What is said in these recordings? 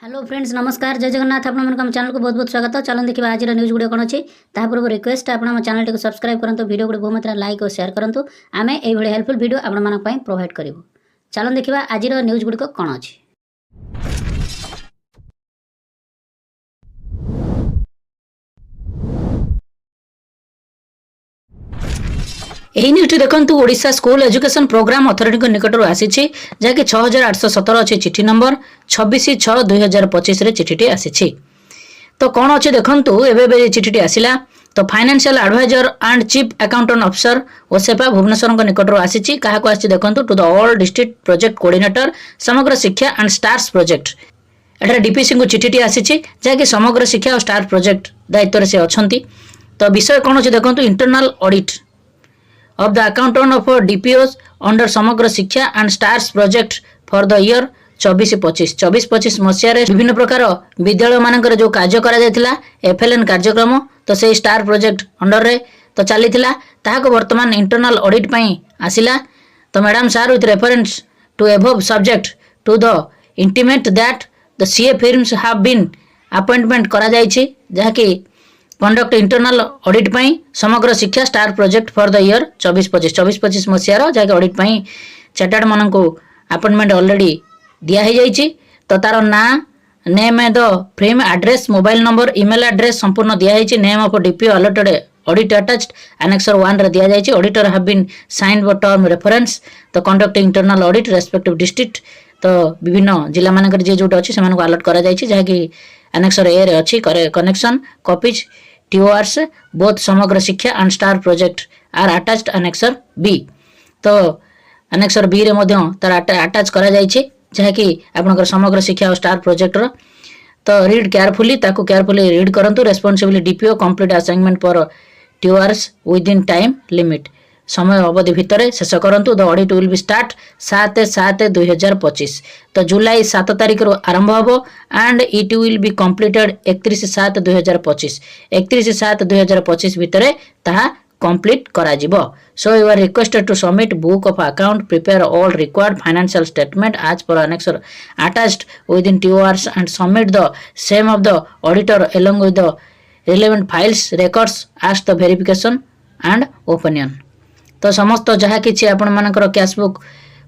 Hello friends नमस्कार जय जगन्नाथ आपण मन चैनल को बहुत बहुत स्वागत। चलन देखा आज न्यूज गुड़े कौन अच्छी पूर्व रिक्वेस्ट आप चैनल टी सब्सक्राइब करूँ वीडियो गुड़े बहुत मात्रा लाइक और शेयर करूँ आम ये हेल्पफुल वीडियो आपण प्रोवाइड करूँ। चलन देखा आज न्यूज गुड़िक कौन अच्छी। ଏହି ନ୍ୟୁଜଟି ଦେଖନ୍ତୁ ଓଡ଼ିଶା ସ୍କୁଲ ଏଜୁକେସନ ପ୍ରୋଗ୍ରାମ ଅଥରିଟିଙ୍କ ନିକଟରୁ ଆସିଛି ଯାହାକି 6817 ଅଛି ଚିଠି ନମ୍ବର 26/6/2025 ରେ ଚିଠିଟି ଆସିଛି। ତ କ'ଣ ଅଛି ଦେଖନ୍ତୁ ଏବେ ଚିଠିଟି ଆସିଲା ତ financial adviser and chief accountant officer OSEPA ଭୁବନେଶ୍ୱରଙ୍କ ନିକଟରୁ ଆସିଛି। କାହାକୁ ଆସିଛି ଦେଖନ୍ତୁ to the all district project coordinator ସମଗ୍ର ଶିକ୍ଷା ଆଣ୍ଡ ଷ୍ଟାର୍ସ ପ୍ରୋଜେକ୍ଟ। ଏଠାରେ ଡିପିସିଙ୍କୁ ଚିଠିଟି ଆସିଛି ଯାହାକି ସମଗ୍ର ଶିକ୍ଷା ଓ ଷ୍ଟାର ପ୍ରୋଜେକ୍ଟ ଦାୟିତ୍ୱରେ ସେ ଅଛନ୍ତି। ତ ବିଷୟ କ'ଣ ଅଛି ଦେଖନ୍ତୁ internal audit of the accountant of DPOs under समग्र शिक्षा and stars project for the year 24-25 मसीह विभिन्न प्रकार विद्यालय मानकर जो कार्य करा जायतिला FLN कार्यक्रम तो से स्टार प्रोजेक्ट अंडर रे तो चलीथिला ताहाको वर्तमान इंटरनल ऑडिट पई आसिला। तो madam sir with reference to above subject to the intimate that the CA firms have been appointment करा जायछि जहाकी कंडक्ट इंटरनल ऑडिट पई समग्र शिक्षा star project for the year 24-25 मसीहार जहाँकि ऑडिट पई चार्टर्ड मन को अपॉइंटमेंट ऑलरेडी दिया ही जाइछि। तो तार ना name the frame address mobile number email address संपूर्ण दिया ही name of DPO allotted audit attached annexure 1 रे दिया जाइछि। Auditor have been signed for term reference to conduct internal audit respective district तो विभिन्न जिला मानकर जे जोट अछि सेमान को अलॉट करा जाइछि जहाँकि एनेक्सर ए रे अछि connection copies TORs both Samagra Shiksha and star project are attached annexure B. तो एनेक्सर बी रे मध्य तार अटैच करा जाइछि जहाँकि आपनकर समग्र शिक्षा और स्टार प्रोजेक्ट रो तो रीड केयरफुली ताको केयरफुली रीड करंतु responsibility DPO complete assignment for TORs within time limit समय अवधि भितर शेष करंतु। The audit will be start 7/7/2025 तो जुलाई 7 तारिख रो आरंभ हबो and it will be completed 31/7/2025 31/7/2025 भितर ताहा कंप्लीट करा जिवो। So you are requested to submit book of account prepare all required financial statement as per annexure attached within TORs and submit the same of the auditor along with the relevant files records as the verification and opinion। तो समस्त जहाँ कि आपण मानकर cashbook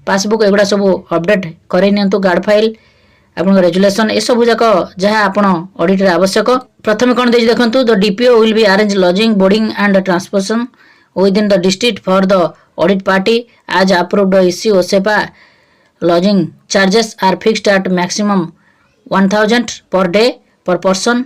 passbook एगुड़ा सब update कर guard file आपन resolution ए सब जाक जहाँ आपण ऑडिट रे आवश्यक। प्रथम कौन देखिए देखंतु the DPO will be arrange lodging boarding and transportation within the district for the audit party as approved issue OSEPA lodging charges are fixed at maximum 1000 per day पर पर्सन।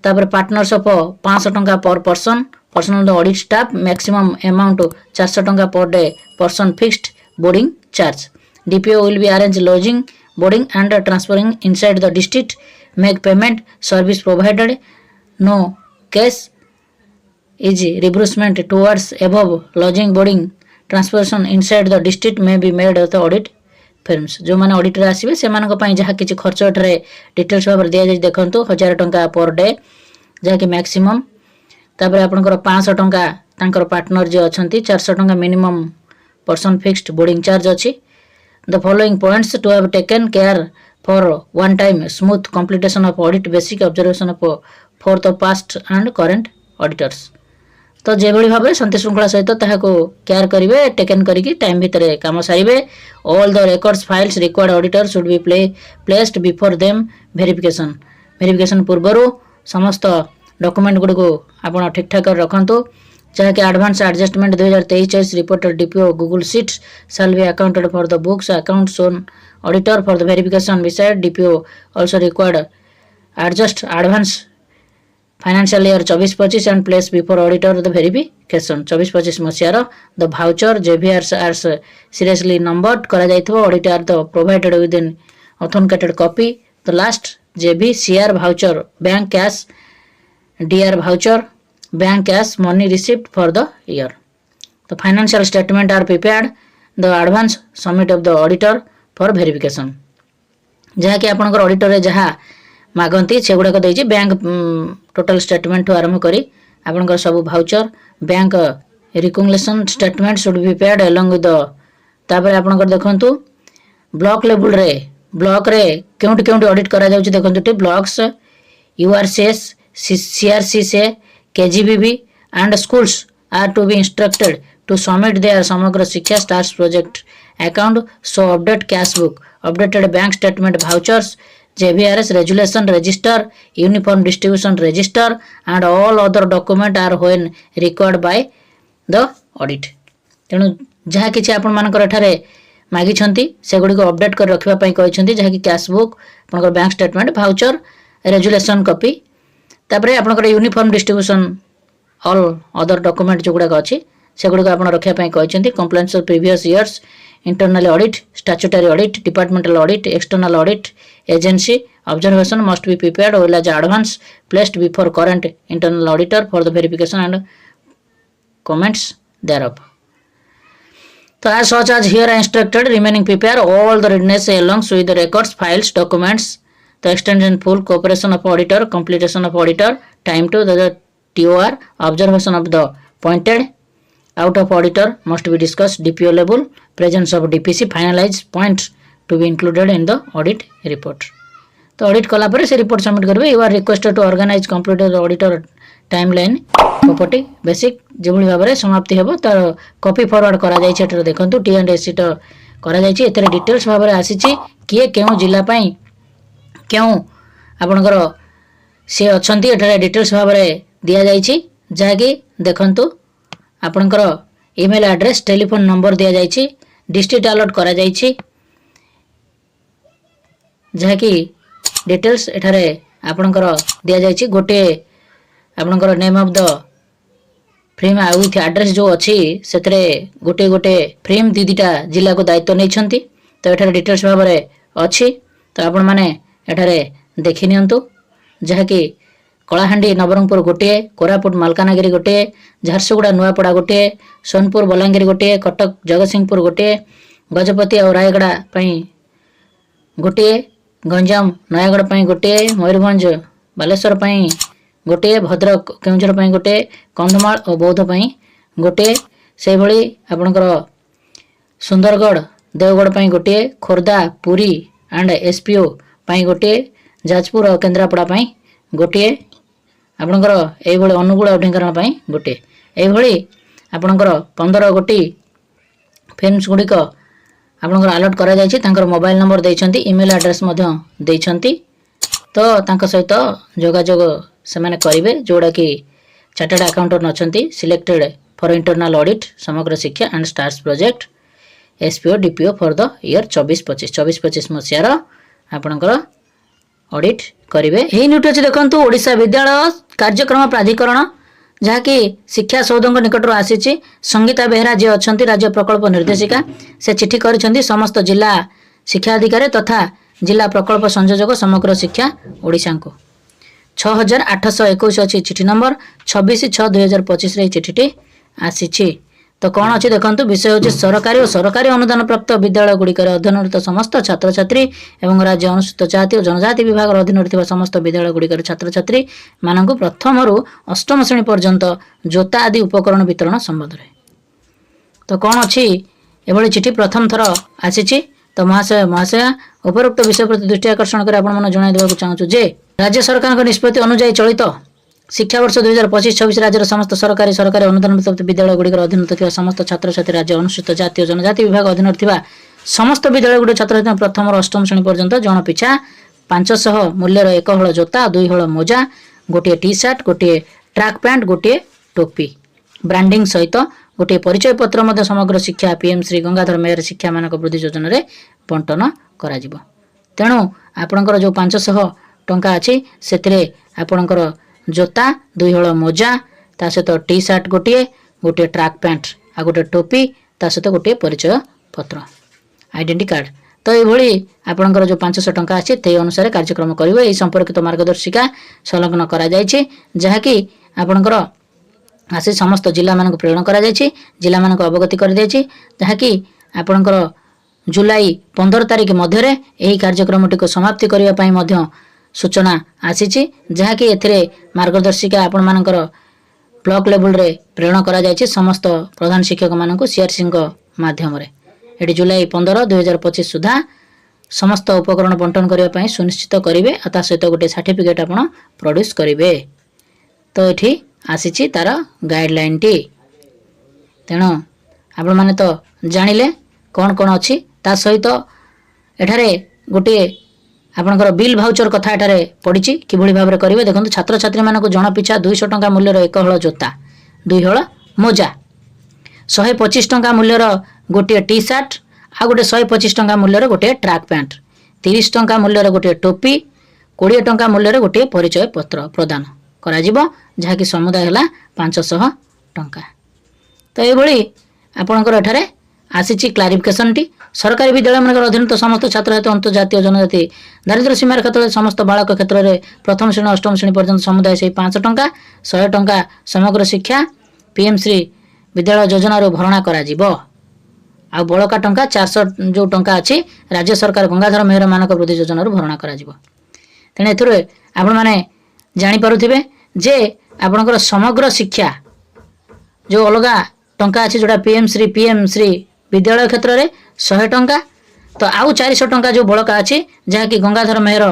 तापर पार्टनर्स ऑफ 500 टंका per person personal audit staff maximum amount 400 टंका per day person fixed boarding charge. DPO will be arrange lodging boarding and transferring inside the district make payment service provided no cash is reimbursement towards above lodging boarding transportation inside the district may be made the audit firms. जो मैंने audit रे आसीबे से मानक पई जहाँ किछि खर्च एठरे details भाव दिया जाय देखंतु 1000 टंका पर डे जहाँ कि मैक्सिमम। तापर आपनकर 500 टंका तांकर पार्टनर जे अछंती 400 टंका minimum person fixed boarding charge अछि। The following points to have taken care for one time smooth completion of audit basic observation of for the past and current auditors. तो जे भली भाबे शांति श्रृंखला सहित ताहाको केयर करिवे टेकन करिकि टाइम भितरे काम सारिवे। All the records files required auditor should be placed before them verification पूर्वरु समस्त डॉक्यूमेंट गुड को आपण ठीक ठाक रखंतु जहाँकि advance adjustment 2023 reported DPO Google sheets shall be accounted for the books account shown auditor for the verification beside DPO also required adjust advance financial year 24-25 and place before auditor the verification 24-25 मसीहार the voucher जेवीआरस are seriously numbered करा जायथो audit are the provided with in authenticated copy the last JB CR voucher bank cash DR voucher bank cash money received for the year. तो financial statement are prepared the advance submit of the auditor for verification जहाँ कि आपनकर auditor रे जहाँ मागंती से गुड़ाक देछि bank total statement आरंभ करी आपनकर सब voucher bank reconciliation statement should be prepared along with the तापर आपनकर देखंतु ब्लॉक लेवल रे ब्लॉक रे केउंटी केउंटी ऑडिट करा जाउची देखंतु blocks URCs CRCC KGBB and schools are to be instructed to submit their समग्र शिक्षा stars project account so update cash book updated bank statement vouchers JVRS resolution register uniform distribution register and all other document are when required by the audit तेणु जहाँ किसी आपण मानकर एठारे मागी छंती से गुडी को अपडेट कर रखिबा पई कहि छंती जहाँ कि कैश बुक आपनकर bank statement voucher resolution copy तापरे आपनकर uniform distribution all other document जो गुडा अछि सेगुड़ी आप रखापी कहते compliance of previous years internal audit statutory audit departmental audit external audit agency observation must be prepared well as advance placed before current internal auditor for the verification and comments thereof. So as such as here instructed remaining prepare all the readiness along with the records files documents the extent and full cooperation of auditor completion of auditor time to the TOR observation of the pointed out of auditor must be discussed DPO level presence of DPC finalized points to be included in the audit report. तो audit कला पर से report submit करबे you are requested to organise complete the auditor timeline property basic जेभଳି भाबरे समाप्ति हेबो तार कॉपी फॉरवर्ड करा जाय छै एटर देखंतु टी&एस शीट करा जाय छै एतरे डिटेल्स भाबरे आसी छै किए केउ जिल्ला पई केउ आपनकर से अछंती एटरे डिटेल्स भाबरे दिया जाय छै जाकी देखंतु आपनकर ईमेल एड्रेस टेलीफोन नंबर दिया जाय छै डिस्ट्रिक्ट अलॉट करा जाय छै जाकी डिटेल्स एठारे आपनकर दिया जाय छै गोटे आपनकर name of the frame with address जो अच्छी से गोटे गोटे फ्रेम दीटा जिला को दायित्व नहीं छंती तो एठारे डिटेल्स भाव में अच्छी तो आपण मैंने एठारे देखि नियंतु जहाँकि कलाहांडी नवरंगपुर गोटे कोरापुट मालकानगिरी गोटे झारसुगुड़ा नुआपड़ा गोटे सोनपुर बलांगीर गोटे कटक जगतसिंहपुर गोटे गजपति और रायगड़ा गोटे गंजाम नयागढ़ गोटे मयूरभंज बालेश्वर गोटे भद्रक केउंझर गोटे कंधमाल और बौद्ध गोटे से भली आपनकर सुंदरगढ़ देवगढ़ गोटे खोर्धा पुरी एंड एसपीओ गोटे जाजपुर और केन्द्रापड़ा गोटे आपनकर एई भली अनुगुल और ढेंकानाल गोटे एई भली आपनकर 15 गोटी फिल्म्स गुड़िक आपनकर अलॉट करा जायछि तांकर मोबाइल नंबर देइछंती ईमेल एड्रेस मध्य देइछंती तो तांका सहित जोगाजोग से माने करिवे जोड़ा कि चार्टर्ड अकाउंटेंट नछंती selected for internal audit Samagra Shiksha and stars project SPO DPO for the year 24-25 मसियार आपनकर ऑडिट करिवे एही न्यूट अछि देखंतु ओडिशा विद्यालय कार्यक्रम प्राधिकरण जहाँकि शिक्षा सौदों निकटर आसी संगीता बेहरा जी अच्छा राज्य प्रकल्प निर्देशिका से चिठी कर समस्त जिला शिक्षा अधिकारी तथा जिला प्रकल्प संयोजक समग्र शिक्षा ओडिशा को 6821 अच्छी चिठी नंबर 26/6/2025 रे चिठीटी आसी तो कौन अच्छी देखो विषय हूँ सरकारी और सरकारी अनुदान प्राप्त विद्यालय गुड़िकर अध्ययनरत समस्त छात्र छात्री एवं राज्य अनुसूचित जाति और जनजाति विभाग अधीन समस्त विद्यालय गुड़िकर छात्र छात्री मानक प्रथम रु अष्टम श्रेणी पर्यंत जोता आदि उपकरण वितरण संबंध में तो कौन अच्छी एभली चिठी प्रथम थर आसी तो महाशय उपरोक्त विषय प्रति दृष्टि आकर्षण कर जन चाहूँ जे राज्य सरकार निष्पत्ति अनुजाई चलित शिक्षा वर्ष 2025-26 राज्य समस्त सरकारी सरकारी अनुदान प्राप्त विद्यालय गुड़िकर अधीन समस्त छात्र छात्री राज्य अनुसूचित जाति और जनजाति विभाग अधीन समस्त विद्यालय गुड़ी छात्र छात्री प्रथम और अष्टम श्रेणी पर्यंत जन पिछा 500 मूल्यर 1 हल जोता 2 हल मोजा गोटे टी सार्ट गोटे ट्रैक पैंट गोटे टोपी ब्रांडिंग सहित गोटे परिचय पत्र समग्र शिक्षा पीएम श्री गंगाधर मेयर शिक्षा मानक वृद्धि योजन बंटन करा तेणु आपणकर जो 500 टंका अच्छी से आपणकर जोता 2 हल मोजा ता सहित टी सार्ट गोटे गोटे ट्रैक पैंट आ गोटे टोपी ता सहित गोटे परिचय पत्र आइडेंटी कार्ड तो ये आपणकर जो 500 टंका अच्छी ते अनुसार कार्यक्रम करेंगे यह संपर्कित मार्गदर्शिका संलग्न करा जायछि जहाँकि आपणकर आसी समस्त जिला मानक प्रेरण करा जायछि जिला मानक अवगति कर दिया जहाँकि आपणकर जुलाई 15 तारिख मध्य यही कार्यक्रमटी को समाप्ति करने सूचना आसी जहाँकि एथिरे मार्गदर्शिका आपण मानकर ब्लॉक लेवल रे प्रेरण करा जायछि समस्त प्रधान शिक्षक मानक सीआरसी माध्यम रे एटी जुलाई 15 2025 सुधा समस्त उपकरण बंटन करने सुनिश्चित करेंगे और ता सहित गोटे सर्टिफिकेट आप प्रोड्यूस करेंगे। तो ये आसी तार गाइडलाइन टी तेणु आपण मैंने तो जानिले कौन कौन अच्छी ता सहित एठारे गोटे आपणकर बिल भाउचर कथा एठारे पड़ी कि भाव में करेंगे। देखो छात्र छात्री मानक जन पिछा 200 टंका मूल्यर 1 हल जोता 2 हल मोजा 125 टंका मूल्यर गोटे टी सार्ट आ गोटे 125 टंका मूल्यर गोटे ट्रैक पैंट 30 टंका मूल्यर गोटे टोपी 20 टंका मूल्यर गोटे परिचय पत्र प्रदान करा जहाँकि समुदाय है 500 टंका। तो ये आपणकर एठारे आसी क्लारिफिकेशन टी सरकारी विद्यालय मान अधीन तो समस्त छात्र छात्री अंतर्जातीय जनजाति दारिद्र्य सीमार क्षेत्र में समस्त बालक क्षेत्र में प्रथम श्रेणी अष्टम श्रेणी पर्यंत समुदाय से 500 टंका 100 टंका समग्र शिक्षा पीएम श्री विद्यालय योजना भरणा करा आ बड़का टंका 400 जो टंका अच्छी राज्य सरकार गंगाधर मेहर मानक वृद्धि योजना भरणा करा तेणु एथुरे आपण माने जानि पारुथिबे जे आपणकर समग्र शिक्षा जो अलगा टंका अच्छी जोटा पीएम श्री विद्यालय क्षेत्र में 100 टंका तो आउ 400 टंका जो बड़का अच्छी जहाँकि गंगाधर मेहर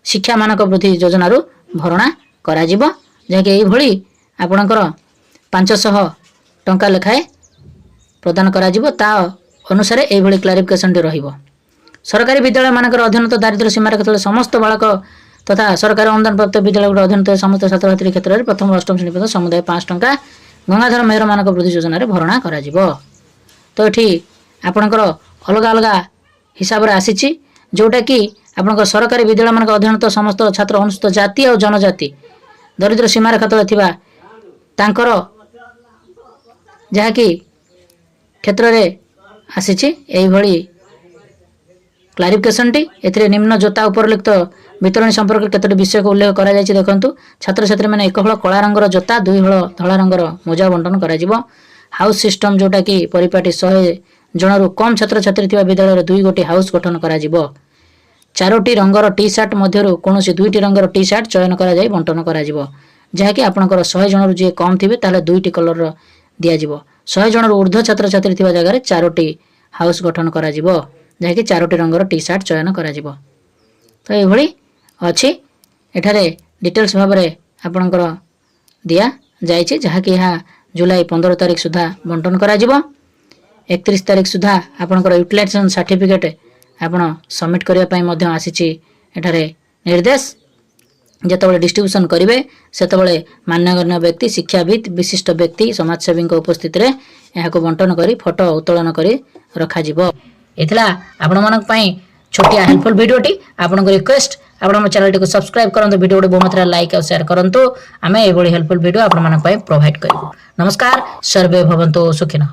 शिक्षा मानक वृद्धि योजना भरणा करा जहाँकि यही आपणकर 500 टंका लेखाए प्रदान करा ता अनुसार यही क्लारिफिकेशन रहिबो। सरकारी विद्यालय मानक अधीन तो दारिद्र्य सीमार क्षेत्र में समस्त बालक तथा सरकारी अनुदान प्राप्त विद्यालय अधीन तो समस्त छात्र छात्री क्षेत्र में प्रथम अष्टम श्रेणी पर्यंत समुदाय 5 टंका गंगाधर मेहर मानक वृद्धि योजना भरणा करा तो ये आपणकर अलग अलग हिसाब से आसी जोटा कि आपणकर सरकारी विद्यालय मानक अधीन तो समस्त छात्र अनुसूचित जाति और जनजाति दरिद्र सीमार क्षेत्र थिबा तांकर जहाँकि क्षेत्र में आसी क्लारिफिकेशन टी एथिरे निम्न जोता उपरलिखित वितरणी संपर्क केतोटी विषय को उल्लेख करा जायछि। देखंतु छात्र छात्री माने 1 हल कला रंगर जोता 2 हल धला रंगर मोजा बंटन करा हाउस सिस्टम जोटा कि परिपाटी 100 जनरू कम छात्र छात्री थिबा विद्यालय 2 गोटी हाउस गठन करा 4टी रंगर टी सार्ट मध्यरु कोनोसी 2टी रंगर टी सार्ट चयन करा जाय बंटन करा जहाँकि आपणकर 100 जनरू जे कम थिबे ताले 2टी कलर दिया 100 जनरू ऊर्ध्व छात्र छात्री थिबा जगह 4टी हाउस गठन करा जहाँकि 4टी रंगर टी सार्ट चयन करा तो ये अच्छी एठारे डिटेल्स भाव में आपणकर दिया जाइए जहाँकि यहाँ जुलाई 15 तारिख सुधा बंटन करा 31 तारिख सुधा आपणकर यूटिलाइजेशन सर्टिफिकेट आपण सबमिट करने आसी एठारे निर्देश जितेबाला डिस्ट्रीब्यूशन करेंगे सेतबले मान्यगण्य व्यक्ति शिक्षाविद विशिष्ट व्यक्ति समाजसेवी उपस्थित में यहाँ बंटन कर फोटो उत्तोलन कर रखा एथिला आपण मानक पई छोटिया हेल्पफुल वीडियोटी आपन रिक्वेस्ट आपण चैनल को सब्सक्राइब करंतु वीडियो को बहुत मात्रा लाइक और शेयर करंतु आमे एभली हेल्पफुल वीडियो आपण मानक पई प्रोवाइड करिबो। नमस्कार सर्वे भवन्तु सुखिनः।